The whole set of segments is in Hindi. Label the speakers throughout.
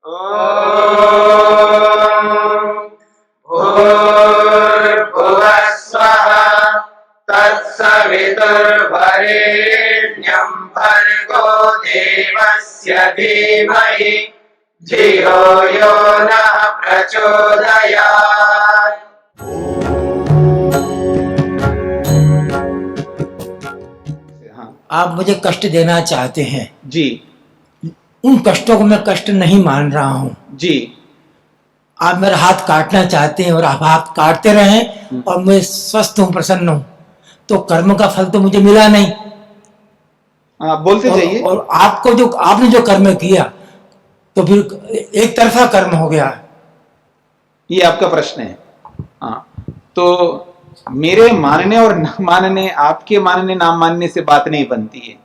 Speaker 1: भूर्भुवः स्वः तत्सवितुर्वरेण्यं भर्गो देवस्य धीमहि धियो यो नः प्रचोदयात्।
Speaker 2: आप मुझे कष्ट देना चाहते हैं
Speaker 3: जी
Speaker 2: उन कष्टों को मैं कष्ट नहीं मान रहा हूँ
Speaker 3: जी।
Speaker 2: आप मेरा हाथ काटना चाहते हैं और आप हाथ काटते रहें और मैं स्वस्थ हूँ प्रसन्न हूँ तो कर्म का फल तो मुझे मिला नहीं।
Speaker 3: बोलते जाइए।
Speaker 2: और आपको जो आपने जो कर्म किया तो फिर एक तरफा कर्म हो गया।
Speaker 3: ये आपका प्रश्न है। हाँ, तो मेरे मानने और न मानने, आपके मानने ना मानने से बात नहीं बनती है।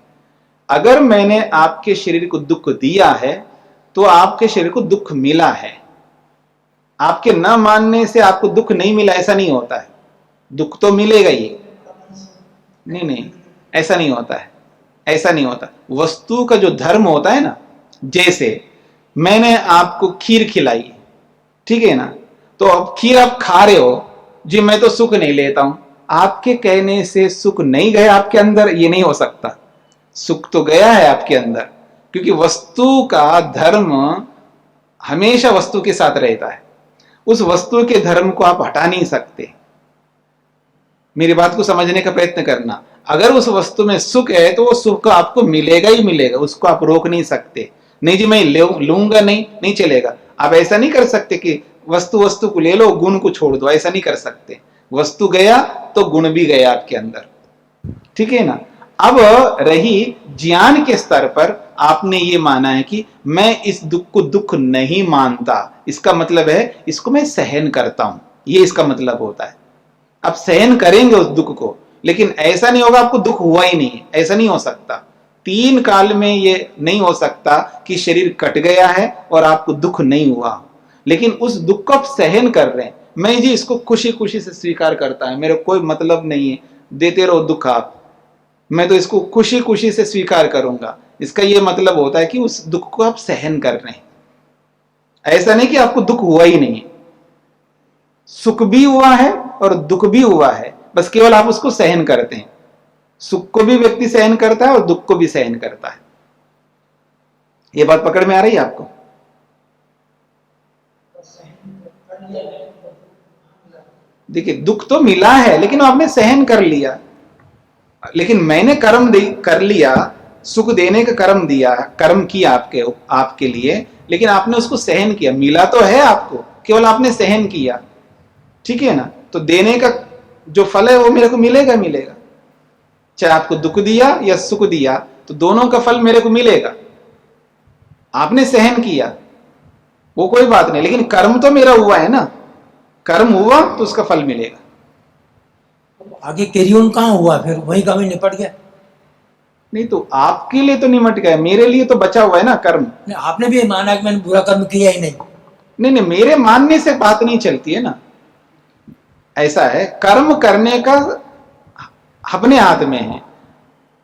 Speaker 3: अगर मैंने आपके शरीर को दुख दिया है तो आपके शरीर को दुख मिला है। आपके न मानने से आपको दुख नहीं मिला ऐसा नहीं होता है। दुख तो मिलेगा ही। नहीं, ऐसा नहीं होता है, ऐसा नहीं होता। वस्तु का जो धर्म होता है ना, जैसे मैंने आपको खीर खिलाई, ठीक है ना, तो अब खीर आप खा रहे हो जी, मैं तो सुख नहीं लेता हूं। आपके कहने से सुख नहीं गया आपके अंदर, ये नहीं हो सकता। सुख तो गया है आपके अंदर, क्योंकि वस्तु का धर्म हमेशा वस्तु के साथ रहता है। उस वस्तु के धर्म को आप हटा नहीं सकते। मेरी बात को समझने का प्रयत्न करना। अगर उस वस्तु में सुख है तो वो सुख आपको मिलेगा ही मिलेगा, उसको आप रोक नहीं सकते। नहीं जी मैं लूंगा नहीं चलेगा। आप ऐसा नहीं कर सकते कि वस्तु को ले लो गुण को छोड़ दो, ऐसा नहीं कर सकते। वस्तु गया तो गुण भी गया आपके अंदर, ठीक है ना। अब रही ज्ञान के स्तर पर, आपने ये माना है कि मैं इस दुख को दुख नहीं मानता, इसका मतलब है इसको मैं सहन करता हूं, ये इसका मतलब होता है। आप सहन करेंगे उस दुख को, लेकिन ऐसा नहीं होगा आपको दुख हुआ ही नहीं, ऐसा नहीं हो सकता। 3 काल में ये नहीं हो सकता कि शरीर कट गया है और आपको दुख नहीं हुआ, लेकिन उस दुख को आप सहन कर रहे हैं। मैं जी इसको खुशी खुशी से स्वीकार करता है, मेरा कोई मतलब नहीं है, देते रहो दुख आप, मैं तो इसको खुशी खुशी से स्वीकार करूंगा। इसका यह मतलब होता है कि उस दुख को आप सहन कर रहे हैं। ऐसा नहीं कि आपको दुख हुआ ही नहीं, सुख भी हुआ है और दुख भी हुआ है, बस केवल आप उसको सहन करते हैं। सुख को भी व्यक्ति सहन करता है और दुख को भी सहन करता है। यह बात पकड़ में आ रही है आपको? देखिए, दुख तो मिला है लेकिन आपने सहन कर लिया। लेकिन मैंने कर्म कर लिया, सुख देने का कर्म किया आपके लिए, लेकिन आपने उसको सहन किया। मिला तो है आपको, केवल आपने सहन किया, ठीक है ना। तो देने का जो फल है वो मेरे को मिलेगा। चाहे आपको दुख दिया या सुख दिया, तो दोनों का फल मेरे को मिलेगा। आपने सहन किया वो कोई बात नहीं, लेकिन कर्म तो मेरा हुआ है ना। कर्म हुआ तो उसका फल मिलेगा।
Speaker 2: आगे कैरी ऑन कहाँ हुआ, फिर वही काम में निपट गया।
Speaker 3: नहीं तो आपके लिए तो निमट गया, मेरे लिए तो बचा हुआ है ना कर्म।
Speaker 2: आपने भी माना कि मैंने बुरा कर्म किया ही नहीं।
Speaker 3: नहीं, मेरे मानने से बात नहीं चलती है ना। ऐसा है, कर्म करने का अपने हाथ में है,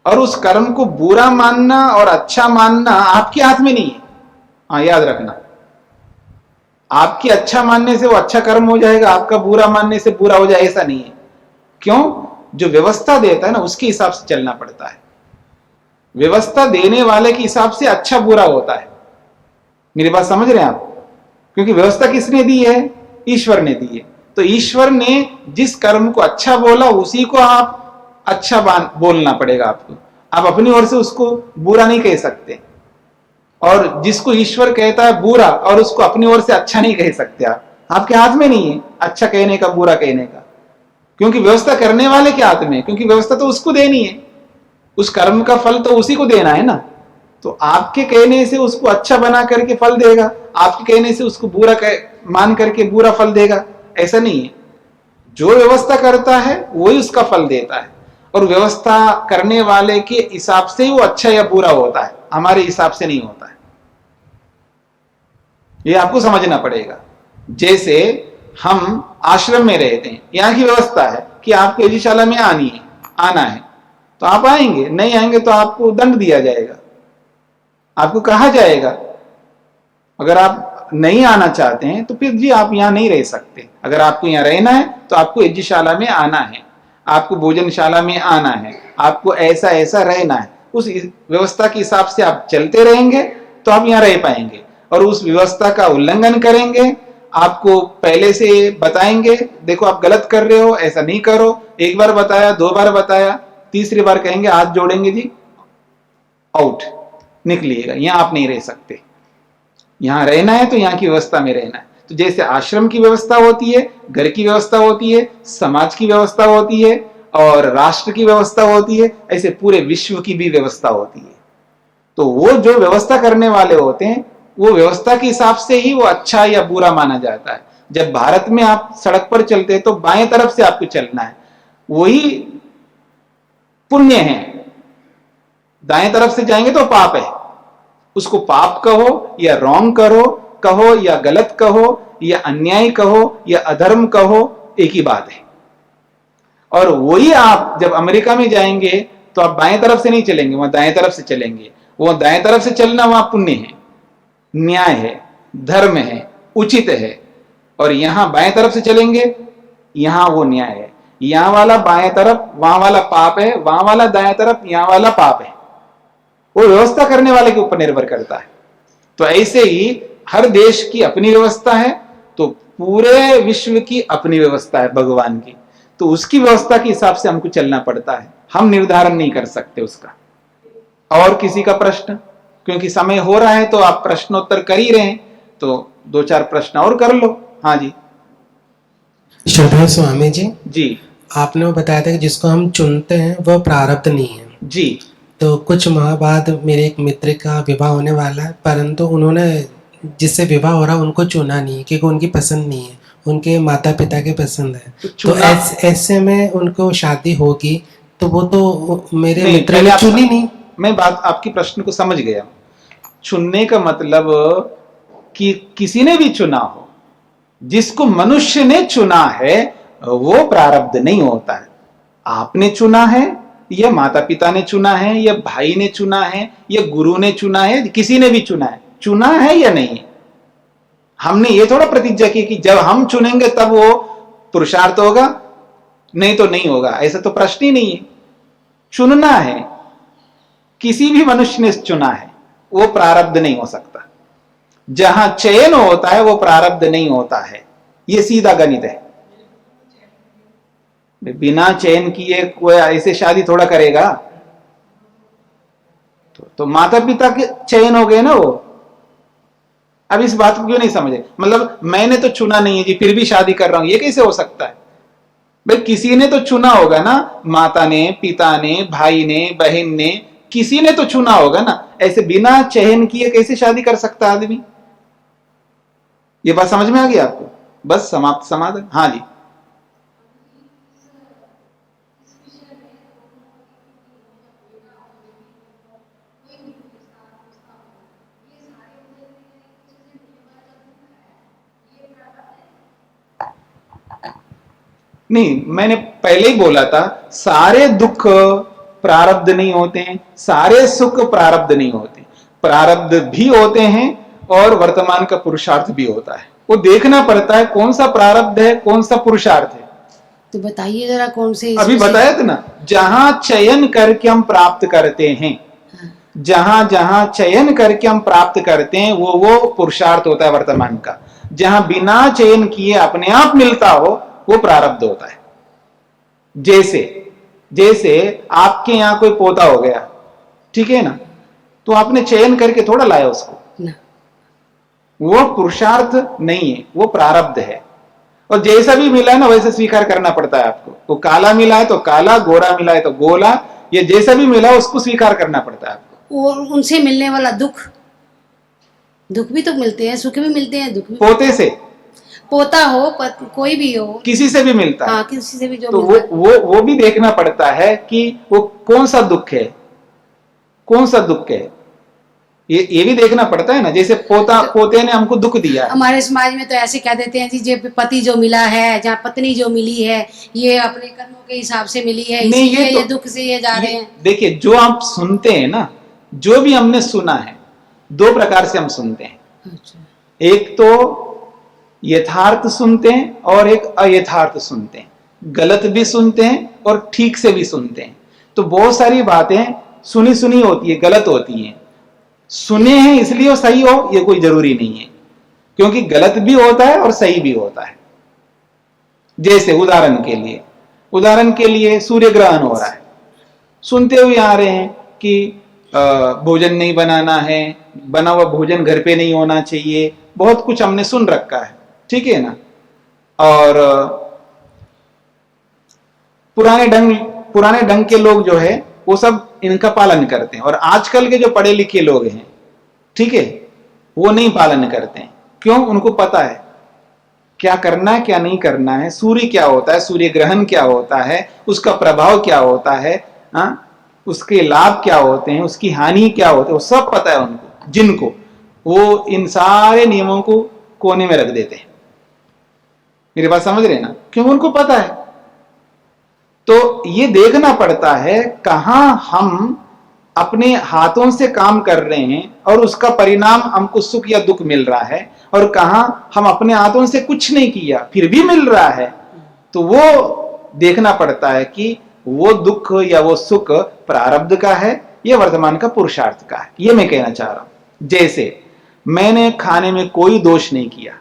Speaker 3: और उस कर्म को बुरा मानना और अच्छा मानना आपके हाथ में नहीं है। हाँ, याद रखना, आपके अच्छा मानने से वो अच्छा कर्म हो जाएगा, आपका बुरा मानने से बुरा हो जाए, ऐसा नहीं है। क्यों? जो व्यवस्था देता है ना, उसके हिसाब से चलना पड़ता है। व्यवस्था देने वाले के हिसाब से अच्छा बुरा होता है। मेरी बात समझ रहे हैं आप? क्योंकि व्यवस्था किसने दी है? ईश्वर ने दी है। तो ईश्वर ने जिस कर्म को अच्छा बोला, उसी को आप अच्छा बोलना पड़ेगा आपको। आप अपनी ओर से उसको बुरा नहीं कह सकते, और जिसको ईश्वर कहता है बुरा, और उसको अपनी ओर से अच्छा नहीं कह सकते। आपके हाथ में नहीं है अच्छा कहने का बुरा कहने का, क्योंकि व्यवस्था करने वाले के हाथ में, क्योंकि व्यवस्था तो उसको देनी है, उस कर्म का फल तो उसी को देना है ना। तो आपके कहने से उसको अच्छा बना करके फल देगा, आपके कहने से उसको बुरा मान करके बुरा फल देगा, ऐसा नहीं है। जो व्यवस्था करता है वही उसका फल देता है, और व्यवस्था करने वाले के हिसाब से ही वो अच्छा या बुरा होता है, हमारे हिसाब से नहीं होता है। ये आपको समझना पड़ेगा। जैसे हम आश्रम में रहते हैं, यहां की व्यवस्था है कि आपको यज्ञशाला में आना है, तो आप आएंगे, नहीं आएंगे तो आपको दंड दिया जाएगा, आपको कहा जाएगा। अगर आप नहीं आना चाहते हैं तो फिर जी आप यहाँ नहीं रह सकते। अगर आपको यहाँ रहना है तो आपको यज्ञशाला में आना है, आपको भोजनशाला में आना है, आपको ऐसा ऐसा रहना है। उस व्यवस्था के हिसाब से आप चलते रहेंगे तो आप यहाँ रह पाएंगे। और उस व्यवस्था का उल्लंघन करेंगे, आपको पहले से बताएंगे देखो आप गलत कर रहे हो, ऐसा नहीं करो। एक बार बताया, दो बार बताया, तीसरी बार कहेंगे हाथ जोड़ेंगे जी, आउट, निकलिएगा, यहाँ आप नहीं रह सकते। यहाँ रहना है तो यहाँ की व्यवस्था में रहना है। तो जैसे आश्रम की व्यवस्था होती है, घर की व्यवस्था होती है, समाज की व्यवस्था होती है और राष्ट्र की व्यवस्था होती है, ऐसे पूरे विश्व की भी व्यवस्था होती है। तो वो जो व्यवस्था करने वाले होते हैं वो व्यवस्था के हिसाब से ही वो अच्छा या बुरा माना जाता है। जब भारत में आप सड़क पर चलते हैं तो बाएं तरफ से आपको चलना है, वही पुण्य है। दाएं तरफ से जाएंगे तो पाप है। उसको पाप कहो या रॉन्ग कहो या गलत कहो या अन्याय कहो या अधर्म कहो, एक ही बात है। और वही आप जब अमेरिका में जाएंगे तो आप बाएं तरफ से नहीं चलेंगे, वहां दाएं तरफ से चलेंगे। वो दाएं तरफ से चलना वहां पुण्य है, न्याय है, धर्म है, उचित है। और यहां बाएं तरफ से चलेंगे, यहां वो न्याय है। यहां वाला बाएं तरफ, वहां वाला पाप है, वहां वाला दाएं तरफ, यहां वाला पाप है। वो व्यवस्था करने वाले के ऊपर निर्भर करता है। तो ऐसे ही हर देश की अपनी व्यवस्था है, तो पूरे विश्व की अपनी व्यवस्था है भगवान की। तो उसकी व्यवस्था के हिसाब से हमको चलना पड़ता है, हम निर्धारण नहीं कर सकते उसका। और किसी का प्रश्न? क्योंकि समय हो रहा है तो आप प्रश्नोत्तर कर ही रहे हैं, तो दो चार प्रश्न और कर लो। हाँ जी।
Speaker 4: श्रद्धा स्वामी जी,
Speaker 3: जी
Speaker 4: आपने वो बताया था कि जिसको हम चुनते हैं वह प्रारब्ध नहीं है।
Speaker 3: जी।
Speaker 4: तो कुछ माह बाद मेरे एक मित्र का विवाह होने वाला है, परंतु उन्होंने जिससे विवाह हो रहा उनको चुना नहीं है क्योंकि उनकी पसंद नहीं है, उनके माता पिता के पसंद है। तो ऐसे में उनको शादी होगी तो वो तो मेरे मित्र ने चुनी नहीं।
Speaker 3: मैं बात आपकी प्रश्न को समझ गया। चुनने का मतलब कि किसी ने भी चुना हो, जिसको मनुष्य ने चुना है वो प्रारब्ध नहीं होता है। आपने चुना है या माता पिता ने चुना है या भाई ने चुना है या गुरु ने चुना है, किसी ने भी चुना है या नहीं। हमने ये थोड़ा प्रतिज्ञा की कि जब हम चुनेंगे तब वो पुरुषार्थ होगा, नहीं तो नहीं होगा, ऐसा तो प्रश्न ही नहीं है। चुनना है, किसी भी मनुष्य ने चुना है, वो प्रारब्ध नहीं हो सकता। जहां चयन होता है वो प्रारब्ध नहीं होता है, ये सीधा गणित है। बिना चयन किए कोई ऐसे शादी थोड़ा करेगा? तो माता पिता के चयन हो गए ना वो। अब इस बात को क्यों नहीं समझे? मतलब मैंने तो चुना नहीं है जी, फिर भी शादी कर रहा हूं, ये कैसे हो सकता है? भाई किसी ने तो चुना होगा ना, माता ने, पिता ने, भाई ने, बहन ने, किसी ने तो चुना होगा ना। ऐसे बिना चयन किए कैसे शादी कर सकता आदमी? ये बात समझ में आ गई आपको? बस समाप्त, समाधान। हाँ जी। नहीं, मैंने पहले ही बोला था, सारे दुख प्रारब्ध नहीं होते हैं, सारे सुख प्रारब्ध नहीं होते। प्रारब्ध भी होते हैं और वर्तमान का पुरुषार्थ भी होता है। वो देखना पड़ता है कौन सा प्रारब्ध है, कौन सा पुरुषार्थ है।
Speaker 5: तो बताइए जरा कौन से।
Speaker 3: अभी बताया था ना, जहां चयन करके हम प्राप्त करते हैं, जहां जहां चयन करके हम प्राप्त करते हैं वो पुरुषार्थ होता है वर्तमान का। जहां बिना चयन किए अपने आप मिलता हो वो प्रारब्ध होता है। जैसे आपके यहां कोई पोता हो गया, ठीक है ना, तो आपने चयन करके थोड़ा लाया उसको ना। वो पुरुषार्थ नहीं है, वो प्रारब्ध है। और जैसा भी मिला है ना वैसे स्वीकार करना पड़ता है आपको। वो काला मिला है तो काला, गोरा मिला है तो गोला, ये जैसा भी मिला उसको स्वीकार करना पड़ता है आपको।
Speaker 5: और उनसे मिलने वाला दुख भी तो मिलते हैं, सुख भी मिलते हैं, दुख भी।
Speaker 3: पोते से,
Speaker 5: पोता हो, कोई भी हो,
Speaker 3: किसी से भी मिलता है।
Speaker 5: हाँ, किसी से भी जो
Speaker 3: तो
Speaker 5: मिलता
Speaker 3: वो भी देखना पड़ता है कि वो कौन सा दुख है, कौन सा दुख है, ये भी देखना पड़ता है ना। जैसे पोते ने हमको दुख दिया।
Speaker 5: हमारे समाज में तो ऐसे कह देते हैं जी, पति जो मिला है, जहाँ पत्नी जो मिली है, ये अपने कर्मों के हिसाब से मिली है, इसलिए ये दुख से ये जा रहे हैं।
Speaker 3: देखिए, जो आप सुनते हैं ना, जो भी हमने सुना है, दो प्रकार से हम सुनते हैं।
Speaker 5: अच्छा।
Speaker 3: एक तो यथार्थ सुनते हैं और एक अयथार्थ सुनते हैं, गलत भी सुनते हैं और ठीक से भी सुनते हैं। तो बहुत सारी बातें सुनी सुनी होती है, गलत होती हैं। सुने हैं इसलिए वो सही हो ये कोई जरूरी नहीं है, क्योंकि गलत भी होता है और सही भी होता है। जैसे उदाहरण के लिए सूर्य ग्रहण हो रहा है, सुनते हुए आ रहे हैं कि भोजन नहीं बनाना है, बना हुआ भोजन घर पे नहीं होना चाहिए, बहुत कुछ हमने सुन रखा है, ठीक है ना। और पुराने ढंग के लोग जो है वो सब इनका पालन करते हैं, और आजकल के जो पढ़े लिखे लोग हैं, ठीक है, वो नहीं पालन करते हैं। क्यों? उनको पता है क्या करना है क्या नहीं करना है, सूर्य क्या होता है, सूर्य ग्रहण क्या होता है, उसका प्रभाव क्या होता है, उसके लाभ क्या होते हैं, उसकी हानि क्या होती है, वो सब पता है उनको। जिनको वो इन सारे नियमों को कोने में रख देते हैं। मेरी बात समझ रहे हैं ना? क्यों? उनको पता है। तो ये देखना पड़ता है कहां हम अपने हाथों से काम कर रहे हैं और उसका परिणाम हमको सुख या दुख मिल रहा है, और कहां हम अपने हाथों से कुछ नहीं किया फिर भी मिल रहा है। तो वो देखना पड़ता है कि वो दुख या वो सुख प्रारब्ध का है या वर्तमान का पुरुषार्थ का है। ये मैं कहना चाह रहा हूं। जैसे मैंने खाने में कोई दोष नहीं किया,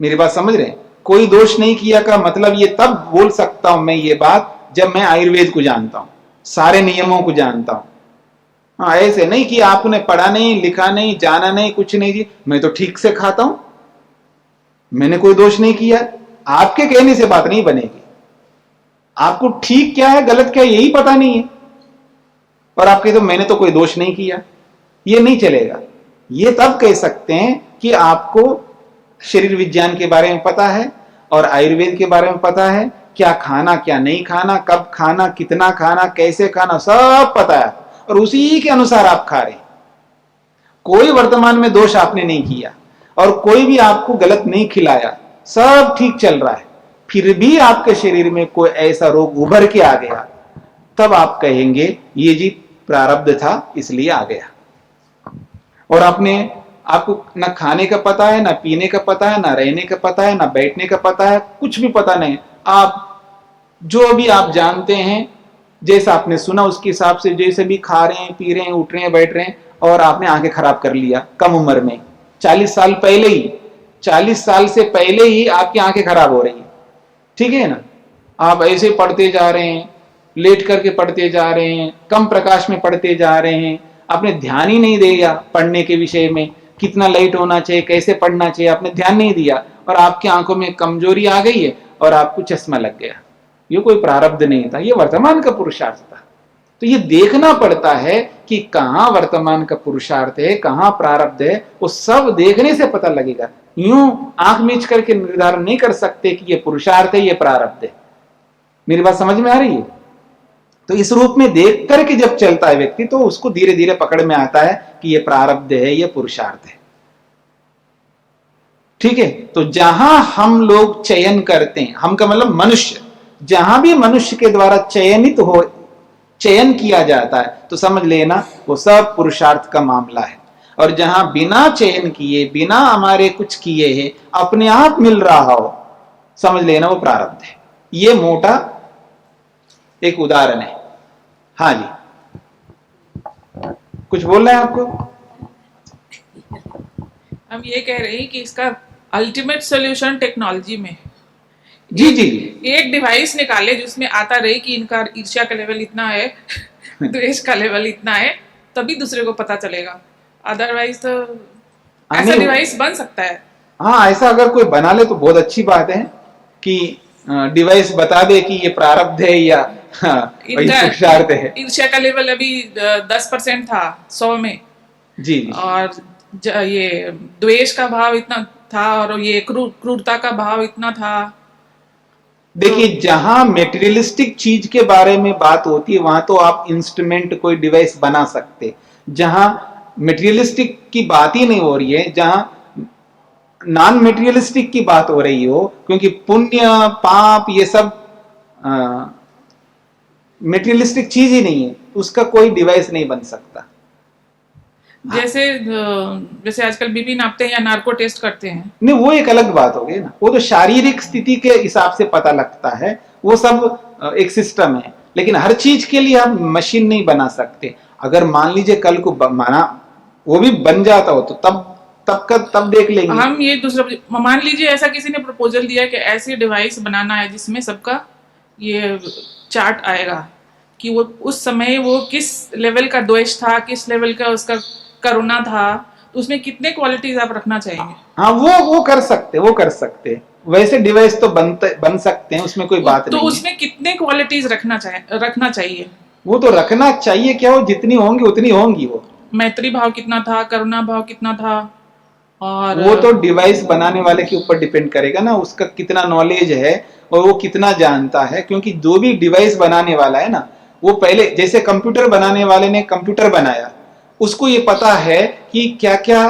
Speaker 3: मेरी बात समझ रहे हैं? कोई दोष नहीं किया का मतलब ये तब बोल सकता हूं मैं ये बात जब मैं आयुर्वेद को जानता हूं, सारे नियमों को जानता हूं। हाँ, ऐसे नहीं कि आपने पढ़ा नहीं, लिखा नहीं, जाना नहीं, कुछ नहीं जी, मैं तो ठीक से खाता हूं, मैंने कोई दोष नहीं किया। आपके कहने से बात नहीं बनेगी। आपको ठीक क्या है गलत क्या है यही पता नहीं है, और आप कहते हो मैंने तो कोई दोष नहीं किया, ये नहीं चलेगा। ये तब कह सकते हैं कि आपको शरीर विज्ञान के बारे में पता है और आयुर्वेद के बारे में पता है, क्या खाना क्या नहीं खाना, कब खाना, कितना खाना, कैसे खाना, सब पता है, और उसी के अनुसार आप खा रहे। कोई वर्तमान में दोष आपने नहीं किया और कोई भी आपको गलत नहीं खिलाया, सब ठीक चल रहा है, फिर भी आपके शरीर में कोई ऐसा रोग उभर के आ गया, तब आप कहेंगे ये जी प्रारब्ध था इसलिए आ गया। और आपको ना खाने का पता है, ना पीने का पता है, ना रहने का पता है, ना बैठने का पता है, कुछ भी पता नहीं। आप जो भी आप जानते हैं, जैसा आपने सुना उसके हिसाब से जैसे भी खा रहे हैं, पी रहे हैं, उठ रहे हैं, बैठ रहे हैं, और आपने आंखें खराब कर लिया कम उम्र में। 40 साल पहले ही, 40 साल से पहले ही आपकी आंखें खराब हो रही है, ठीक है ना। आप ऐसे पढ़ते जा रहे हैं, लेट करके पढ़ते जा रहे हैं, कम प्रकाश में पढ़ते जा रहे हैं, आपने ध्यान ही नहीं दिया पढ़ने के विषय में, कितना लाइट होना चाहिए, कैसे पढ़ना चाहिए, आपने ध्यान नहीं दिया, और आपकी आंखों में कमजोरी आ गई है और आपको चश्मा लग गया। ये कोई प्रारब्ध नहीं था, ये वर्तमान का पुरुषार्थ था। तो ये देखना पड़ता है कि कहां वर्तमान का पुरुषार्थ है, कहां प्रारब्ध है, वो सब देखने से पता लगेगा। यूं आंख मीच करके निर्धारण नहीं कर सकते कि ये पुरुषार्थ है, ये प्रारब्ध है। मेरी बात समझ में आ रही है? तो इस रूप में देख करके जब चलता है व्यक्ति, तो उसको धीरे धीरे पकड़ में आता है कि ये प्रारब्ध है, ये पुरुषार्थ है, ठीक है। तो जहां हम लोग चयन करते हैं, हम का मतलब मनुष्य, जहां भी मनुष्य के द्वारा चयन किया जाता है, तो समझ लेना वो सब पुरुषार्थ का मामला है। और जहां बिना चयन किए, बिना हमारे कुछ किए हैं, अपने आप मिल रहा हो, समझ लेना वो प्रारब्ध है। ये मोटा एक उदाहरण है। हाँ जी, कुछ बोलना है आपको?
Speaker 6: हम ये कह रहे हैं कि इसका अल्टीमेट सॉल्यूशन टेक्नोलॉजी में।
Speaker 3: जी जी,
Speaker 6: एक डिवाइस निकाले जिसमें आता रहे कि इनका ईर्ष्या का लेवल इतना है, द्वेष का लेवल इतना है, तभी दूसरे को पता चलेगा। अदरवाइज तो ऐसा डिवाइस बन सकता है।
Speaker 3: हाँ, ऐसा अगर कोई बना ले तो बहुत अच्छी बात है कि डिवाइस बता दे कि ये प्रारब्ध है या पुरुषार्थ है।
Speaker 6: ईर्ष्या का लेवल अभी 10% था 100 में
Speaker 3: जी,
Speaker 6: और ये द्वेष का भाव इतना था, और ये क्रूरता का भाव इतना था।
Speaker 3: देखिए, जहां मेटेरियलिस्टिक चीज के बारे में बात होती है वहां तो आप इंस्ट्रूमेंट कोई डिवाइस बना सकते। जहां मेटेरियलिस्टिक की बात ही नहीं हो रही है, जहां नॉन मेटेरियलिस्टिक की बात हो रही हो, क्योंकि पुण्य पाप ये सब मेटेरियलिस्टिक चीज ही नहीं है, उसका कोई डिवाइस नहीं बन सकता।
Speaker 6: जैसे आजकल बीपी नापते हैं या नार्को टेस्ट करते हैं।
Speaker 3: नहीं, वो एक अलग बात हो गई ना, वो तो शारीरिक स्थिति के हिसाब से पता लगता है, वो सब एक सिस्टम है। लेकिन हर चीज के लिए आप मशीन नहीं बना सकते। अगर मान लीजिए कल को माना वो भी बन जाता हो तो तब देख लेंगे।
Speaker 6: हम ये दूसरा मान लीजिए ऐसा किसी ने प्रपोजल दिया कि ऐसी डिवाइस बनाना है जिसमें सबका ये चार्ट आएगा कि वो उस समय वो किस लेवल का द्वेष था, किस लेवल का उसका करुणा था, तो उसमें कितने क्वालिटीज आप रखना चाहेंगे?
Speaker 3: हाँ, वो कर सकते वैसे डिवाइस तो बन सकते हैं, उसमें कोई बात
Speaker 6: तो
Speaker 3: नहीं
Speaker 6: उसमें कितने क्वालिटीज रखना चाहिए?
Speaker 3: वो तो रखना चाहिए, क्या वो जितनी होंगी उतनी होंगी। वो
Speaker 6: मैत्री भाव कितना था, करुणा भाव कितना था, और
Speaker 3: वो तो डिवाइस बनाने वाले के ऊपर डिपेंड करेगा ना, उसका कितना नॉलेज है और वो कितना जानता है। क्योंकि जो भी डिवाइस बनाने वाला है ना, वो पहले जैसे कंप्यूटर बनाने वाले ने कंप्यूटर बनाया, उसको ये पता है कि क्या क्या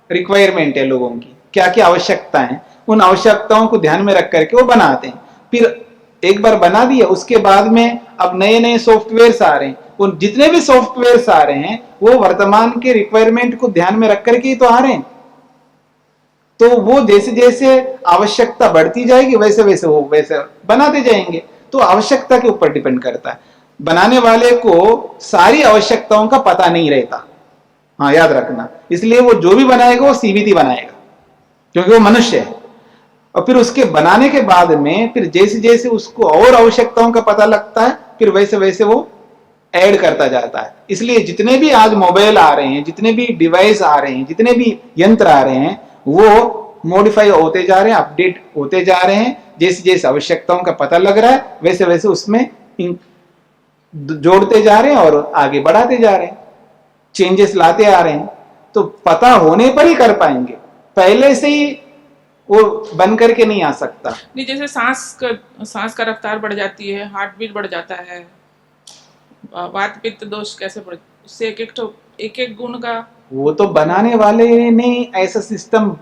Speaker 3: रिक्वायरमेंट है लोगों की, क्या क्या आवश्यकता है, उन आवश्यकताओं को ध्यान में रख करके वो बनाते हैं। फिर एक बार बना दिया, उसके बाद में अब नए नए सॉफ्टवेयर आ रहे हैं, वो जितने भी सॉफ्टवेयर आ रहे हैं वो वर्तमान के रिक्वायरमेंट को ध्यान में रख करके ही तो आ रहे हैं। तो वो जैसे जैसे आवश्यकता बढ़ती जाएगी वैसे वैसे वो वैसे बनाते जाएंगे। तो आवश्यकता के ऊपर डिपेंड करता है। बनाने वाले को सारी आवश्यकताओं का पता नहीं रहता, हाँ याद रखना। इसलिए वो जो भी बनाएगा वो सीमित ही बनाएगा, क्योंकि वो मनुष्य है। और फिर उसके बनाने के बाद में फिर जैसे जैसे उसको और आवश्यकताओं का पता लगता है, फिर वैसे वैसे वो ऐड करता जाता है। इसलिए जितने भी आज मोबाइल आ रहे हैं, जितने भी डिवाइस आ रहे हैं, जितने भी यंत्र आ रहे हैं, वो मॉडिफाई होते जा रहे हैं, अपडेट होते जा रहे हैं। जैसे जैसे आवश्यकताओं का पता लग रहा है वैसे वैसे उसमें जोड़ते जा रहे हैं और आगे बढ़ाते जा रहे हैं, चेंजेस लाते आ रहे हैं। तो पता होने पर ही कर पाएंगे, पहले से ही वो बन करके नहीं आ सकता।
Speaker 6: नहीं, जैसे सांस का रफ्तार बढ़ जाती है, हार्ट बीट बढ़ जाता है, वात पित्त दोष कैसे बढ़, उससे एक एक गुण का। वो
Speaker 3: तो बनाने वाले ने ऐसा सिस्टम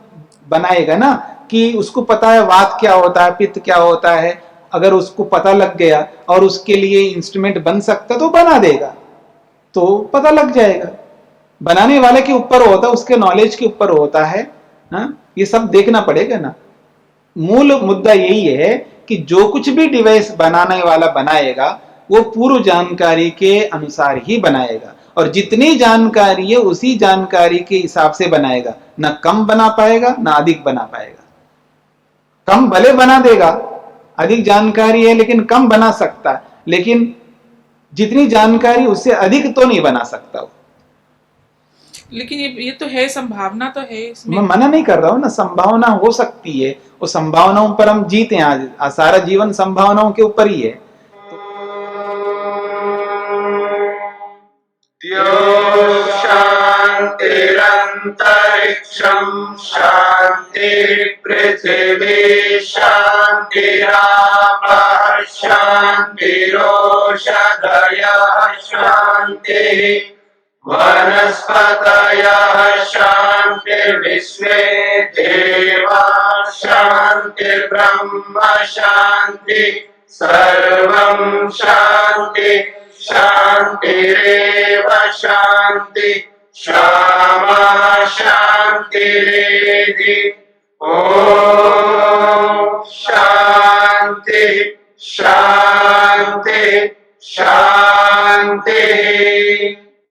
Speaker 3: बनाएगा ना कि उसको पता है वात क्या होता है, पित्त क्या होता है। अगर उसको पता लग गया और उसके लिए इंस्ट्रूमेंट बन सकता तो बना देगा, तो पता लग जाएगा। बनाने वाले के ऊपर होता है, उसके नॉलेज के ऊपर होता है। हाँ, ये सब देखना पड़ेगा ना। मूल मुद्दा यही है कि जो कुछ भी डिवाइस बनाने वाला बनाएगा वो पूर्व जानकारी के अनुसार ही बनाएगा, और जितनी जानकारी है उसी जानकारी के हिसाब से बनाएगा। ना कम बना पाएगा ना अधिक बना पाएगा। कम भले बना देगा, अधिक जानकारी है लेकिन कम बना सकता है, लेकिन जितनी जानकारी उससे अधिक तो नहीं बना सकता वो।
Speaker 6: लेकिन ये तो है, संभावना तो है इसमें।
Speaker 3: मैं मना नहीं कर रहा हूं ना, संभावना हो सकती है। वो संभावनाओं पर हम जीते हैं, आज सारा जीवन संभावनाओं के ऊपर ही है।
Speaker 1: शांतिरंतरिक्षं शांति पृथिवी शांतिरापः शांतिरोषधयः शांतिः वनस्पतयः शांतिर्विश्वे देवाः शांतिर्ब्रह्म शांति सर्वं शांति शांतिरेव शांति क्षमा शांतिरेधि। ओम शांति शांति शांति।